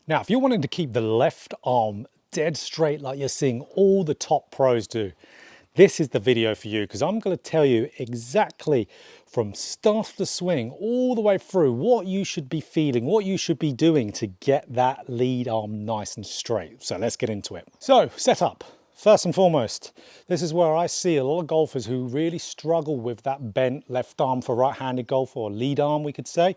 Now, if you're wanting to keep the left arm dead straight like you're seeing all the top pros do, this is the video for you, because I'm going to tell you exactly from start of the swing all the way through what you should be feeling, what you should be doing to get that lead arm nice and straight. So let's get into it. So setup. First and foremost, this is where I see a lot of golfers who really struggle with that bent left arm for right-handed golf, or lead arm we could say.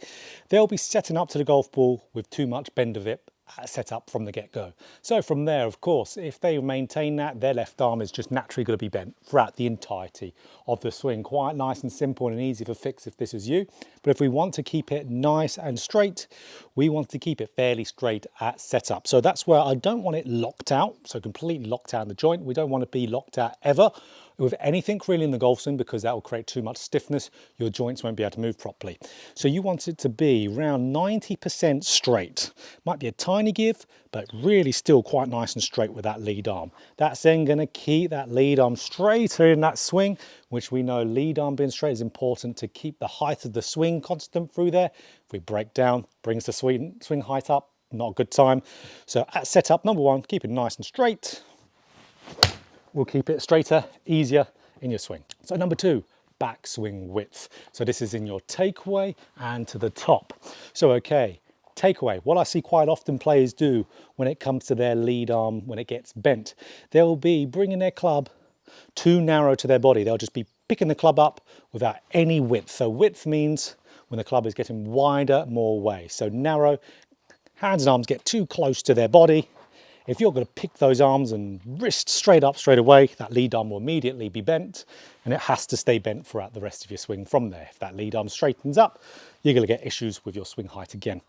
They'll be setting up to the golf ball with too much bend of it set up from the get-go. So from there, of course, if they maintain that, their left arm is just naturally going to be bent throughout the entirety of the swing. Quite nice and simple and easy for fix if this is you. But if we want to keep it nice and straight, we want to keep it fairly straight at setup. So that's where I don't want it locked out, so completely locked out in the joint. We don't want to be locked out ever with anything really in the golf swing, because that will create too much stiffness. Your joints won't be able to move properly. So you want it to be around 90% straight. Might be a tiny give, but really still quite nice and straight with that lead arm. That's then going to keep that lead arm straight in that swing, which we know lead arm being straight is important to keep the height of the swing constant through there. If we break down, brings the swing height up, not a good time. So at setup, number one, keep it nice and straight. Will keep it straighter, easier in your swing. So number two, backswing width. So this is in your takeaway and to the top. So okay, takeaway. What I see quite often players do when it comes to their lead arm, when it gets bent, they'll be bringing their club too narrow to their body. They'll just be picking the club up without any width. So width means when the club is getting wider, more away. So narrow, hands and arms get too close to their body. If you're going to pick those arms and wrist straight up straight away, that lead arm will immediately be bent, and it has to stay bent throughout the rest of your swing from there. If that lead arm straightens up, you're going to get issues with your swing height again.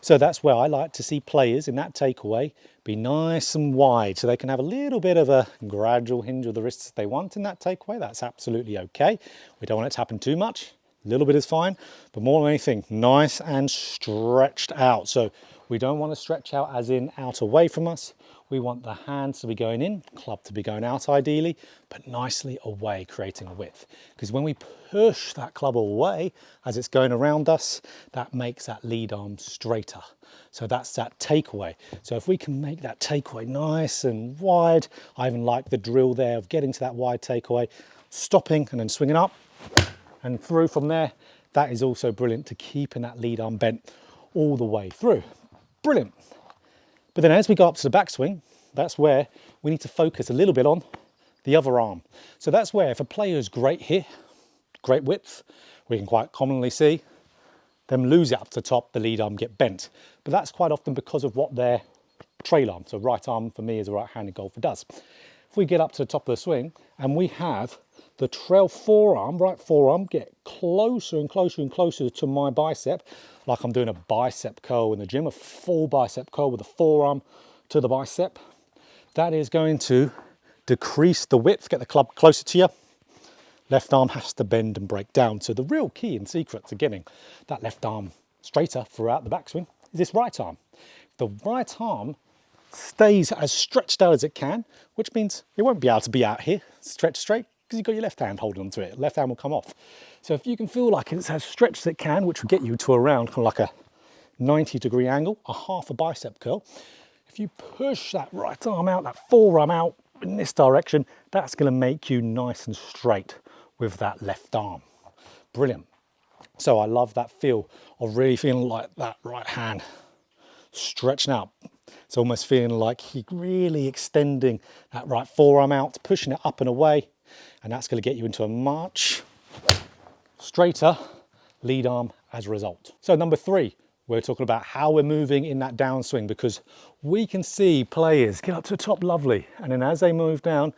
So that's where I like to see players in that takeaway be nice and wide, so they can have a little bit of a gradual hinge of the wrists if they want in that takeaway. That's absolutely okay. We don't want it to happen too much. A little bit is fine, but more than anything, nice and stretched out. So we don't want to stretch out as in out away from us. We want the hands to be going in, club to be going out ideally, but nicely away, creating a width. Because when we push that club away as it's going around us, that makes that lead arm straighter. So that's that takeaway. So if we can make that takeaway nice and wide, I even like the drill there of getting to that wide takeaway, stopping and then swinging up and through from there. That is also brilliant to keeping that lead arm bent all the way through. Brilliant. But then as we go up to the backswing, that's where we need to focus a little bit on the other arm. So that's where if a player is great here, great width, we can quite commonly see them lose it up to the top, the lead arm get bent. But that's quite often because of what their trail arm, so right arm for me as a right-handed golfer, does. If we get up to the top of the swing and we have the trail forearm, right forearm, get closer and closer and closer to my bicep, like I'm doing a bicep curl in the gym, a full bicep curl with the forearm to the bicep. That is going to decrease the width, get the club closer to you. Left arm has to bend and break down. So the real key and secret to getting that left arm straighter throughout the backswing is this right arm. The right arm stays as stretched out as it can, which means it won't be able to be out here stretched straight, because you've got your left hand holding onto it. Left hand will come off. So if you can feel like it's as stretched as it can, which will get you to around kind of like a 90-degree angle, a half a bicep curl. If you push that right arm out, that forearm out in this direction, that's going to make you nice and straight with that left arm. Brilliant. So I love that feel of really feeling like that right hand stretching out. It's almost feeling like you're really extending that right forearm out, pushing it up and away. And that's going to get you into a much straighter lead arm as a result. So number three, we're talking about how we're moving in that downswing, because we can see players get up to the top lovely, and then as they move down,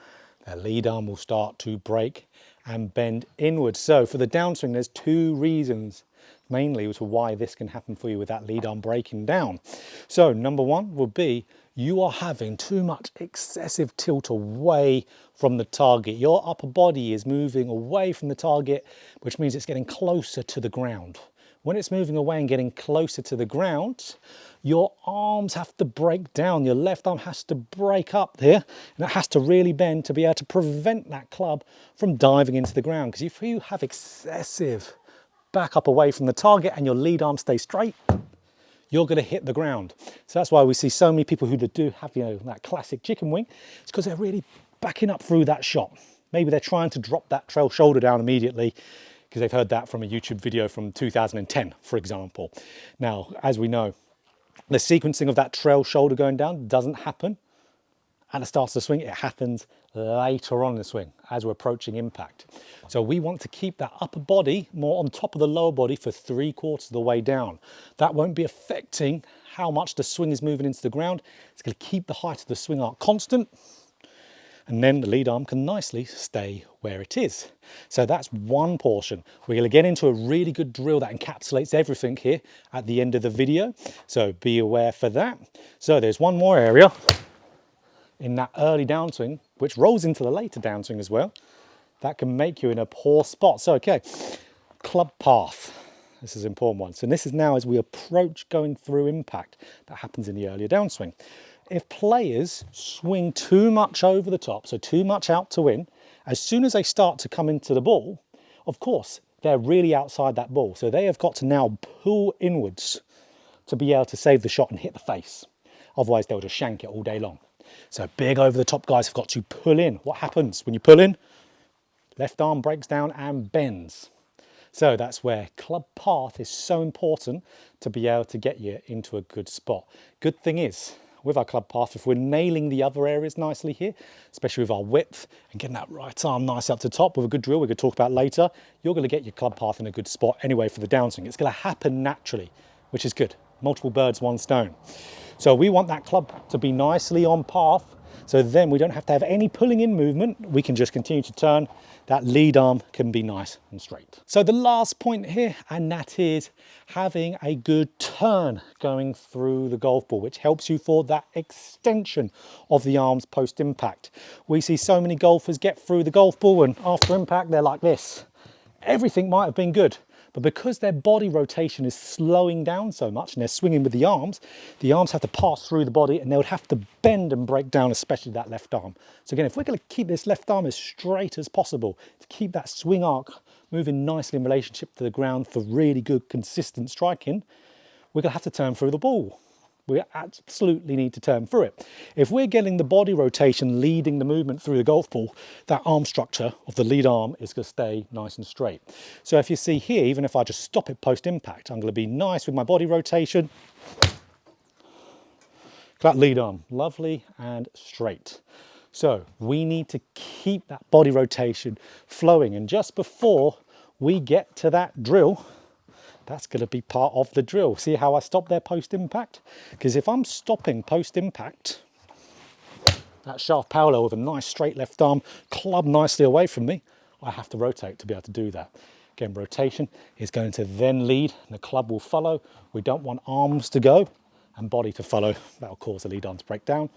their lead arm will start to break and bend inwards. So for the downswing, there's two reasons mainly to why this can happen for you with that lead arm breaking down. So number one would be you are having too much excessive tilt away from the target. Your upper body is moving away from the target, which means it's getting closer to the ground. When it's moving away and getting closer to the ground, your arms have to break down. Your left arm has to break up here, and it has to really bend to be able to prevent that club from diving into the ground. Because if you have excessive back up away from the target and your lead arm stays straight, you're going to hit the ground. So that's why we see so many people who do have, you know, that classic chicken wing. It's because they're really backing up through that shot. Maybe they're trying to drop that trail shoulder down immediately because they've heard that from a YouTube video from 2010, for example. Now, as we know, the sequencing of that trail shoulder going down doesn't happen at the start of the swing. It happens later on in the swing as we're approaching impact. So we want to keep that upper body more on top of the lower body for 3/4 of the way down. That won't be affecting how much the swing is moving into the ground. It's going to keep the height of the swing arc constant, and then the lead arm can nicely stay where it is. So that's one portion. We're going to get into a really good drill that encapsulates everything here at the end of the video, so be aware for that. So there's one more area in that early downswing, which rolls into the later downswing as well, that can make you in a poor spot. So, okay, club path. This is an important one. So this is now as we approach going through impact. That happens in the earlier downswing. If players swing too much over the top, so too much out to win, as soon as they start to come into the ball, of course, they're really outside that ball. So they have got to now pull inwards to be able to save the shot and hit the face. Otherwise, they'll just shank it all day long. So big over the top guys have got to pull in. What happens when you pull in? Left arm breaks down and bends. So that's where club path is so important to be able to get you into a good spot. Good thing is, with our club path, if we're nailing the other areas nicely here, especially with our width and getting that right arm nice up to top with a good drill we're going to talk about later, you're going to get your club path in a good spot anyway for the downswing. It's going to happen naturally, which is good. Multiple birds, one stone. So we want that club to be nicely on path, so then we don't have to have any pulling in movement. We can just continue to turn. That lead arm can be nice and straight. So the last point here, and that is having a good turn going through the golf ball, which helps you for that extension of the arms post impact. We see so many golfers get through the golf ball and after impact, they're like this. Everything might have been good, but because their body rotation is slowing down so much and they're swinging with the arms have to pass through the body and they would have to bend and break down, especially that left arm. So again, if we're going to keep this left arm as straight as possible, to keep that swing arc moving nicely in relationship to the ground for really good, consistent striking, we're going to have to turn through the ball. We absolutely need to turn through it. If we're getting the body rotation leading the movement through the golf ball, that arm structure of the lead arm is going to stay nice and straight. So if you see here, even if I just stop it post impact, I'm going to be nice with my body rotation. That lead arm, lovely and straight. So we need to keep that body rotation flowing. And just before we get to that drill, that's going to be part of the drill. See how I stop there post impact? Because if I'm stopping post impact, that shaft parallel with a nice straight left arm, club nicely away from me, I have to rotate to be able to do that. Again, rotation is going to then lead and the club will follow. We don't want arms to go and body to follow. That'll cause the lead arm to break down.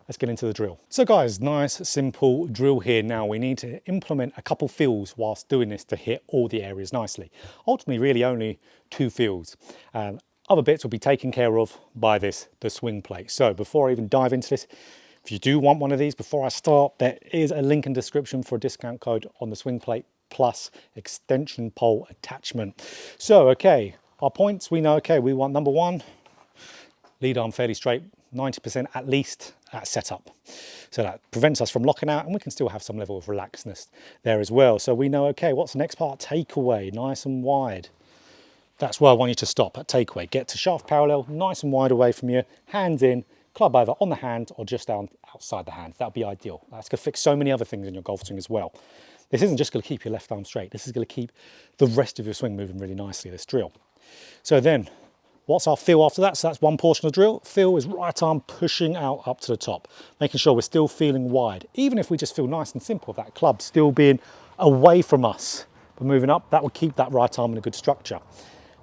Let's get into the drill. So guys, nice simple drill here. Now we need to implement a couple feels whilst doing this to hit all the areas nicely. Ultimately, really only 2 feels. Other bits will be taken care of by the swing plate. So before I even dive into this, if you do want one of these, before I start, there is a link in the description for a discount code on the swing plate plus extension pole attachment. So, okay, our points, we know, okay, we want number 1, lead arm fairly straight, 90% at least at setup. So that prevents us from locking out and we can still have some level of relaxedness there as well. So we know, okay, what's the next part? Takeaway, nice and wide. That's where I want you to stop at takeaway. Get to shaft parallel, nice and wide away from you, hands in, club either on the hand or just down outside the hand. That'd be ideal. That's going to fix so many other things in your golf swing as well. This isn't just going to keep your left arm straight. This is going to keep the rest of your swing moving really nicely, this drill. So then, what's our feel after that? So that's one portion of the drill. Feel is right arm pushing out up to the top, making sure we're still feeling wide. Even if we just feel nice and simple, that club still being away from us, but moving up, that will keep that right arm in a good structure.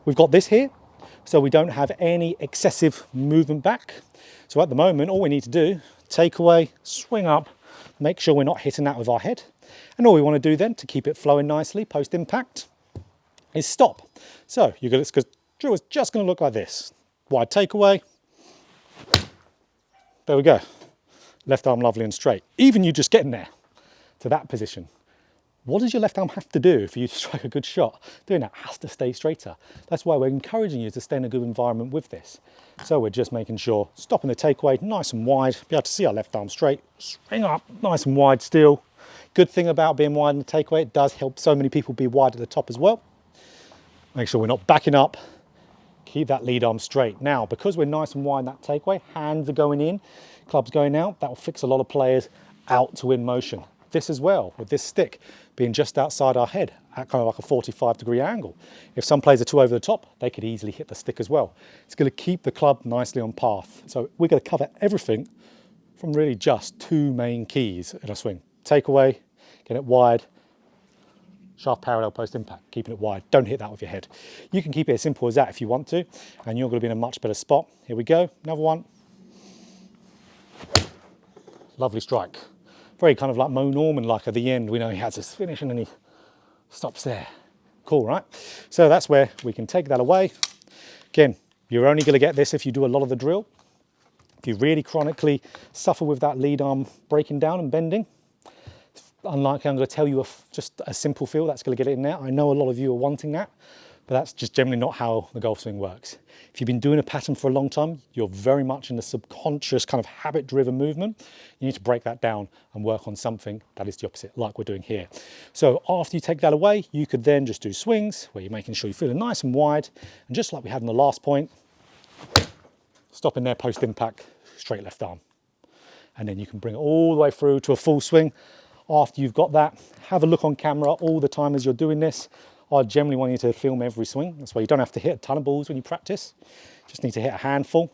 We've got this here, so we don't have any excessive movement back. So at the moment, all we need to do, take away, swing up, make sure we're not hitting that with our head. And all we want to do then to keep it flowing nicely post impact is stop. So you're going to, drill is just going to look like this. Wide takeaway. There we go. Left arm lovely and straight. Even you just getting there to that position What does your left arm have to do for you to strike a good shot? Doing that has to stay straighter. That's why we're encouraging you to stay in a good environment with this. So we're just making sure, stopping the takeaway nice and wide, be able to see our left arm straight, swing up nice and wide still. Good thing about being wide in the takeaway, it does help so many people be wide at the top as well. Make sure we're not backing up. Keep that lead arm straight. Now, because we're nice and wide in that takeaway, hands are going in, club's going out, that will fix a lot of players out to win motion. This as well, with this stick being just outside our head at kind of like a 45-degree angle. If some players are too over the top, they could easily hit the stick as well. It's going to keep the club nicely on path. So we're going to cover everything from really just two main keys in a swing. Takeaway, get it wide, shaft parallel post impact, keeping it wide. Don't hit that with your head. You can keep it as simple as that if you want to, and you're going to be in a much better spot. Here we go, another one. Lovely strike. Very kind of like Mo Norman-like at the end. We know he has his finish and then he stops there. Cool, right? So that's where we can take that away. Again, you're only going to get this if you do a lot of the drill. If you really chronically suffer with that lead arm breaking down and bending, unlikely I'm going to tell you just a simple feel that's going to get it in there. I know a lot of you are wanting that, but that's just generally not how the golf swing works. If you've been doing a pattern for a long time, you're very much in the subconscious kind of habit-driven movement. You need to break that down and work on something that is the opposite, like we're doing here. So after you take that away, you could then just do swings where you're making sure you're feeling nice and wide. And just like we had in the last point, stopping there post-impact, straight left arm. And then you can bring it all the way through to a full swing. After you've got that, have a look on camera all the time as you're doing this. I generally want you to film every swing. That's why you don't have to hit a ton of balls when you practice. Just need to hit a handful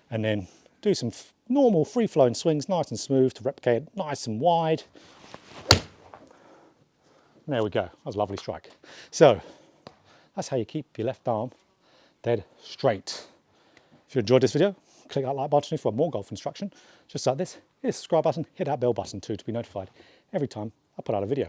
and then do some normal free-flowing swings, nice and smooth to replicate nice and wide. There we go, that was a lovely strike. So that's how you keep your left arm dead straight. If you enjoyed this video, click that like button if you want more golf instruction. Just like this, hit the subscribe button, hit that bell button too to be notified every time I put out a video.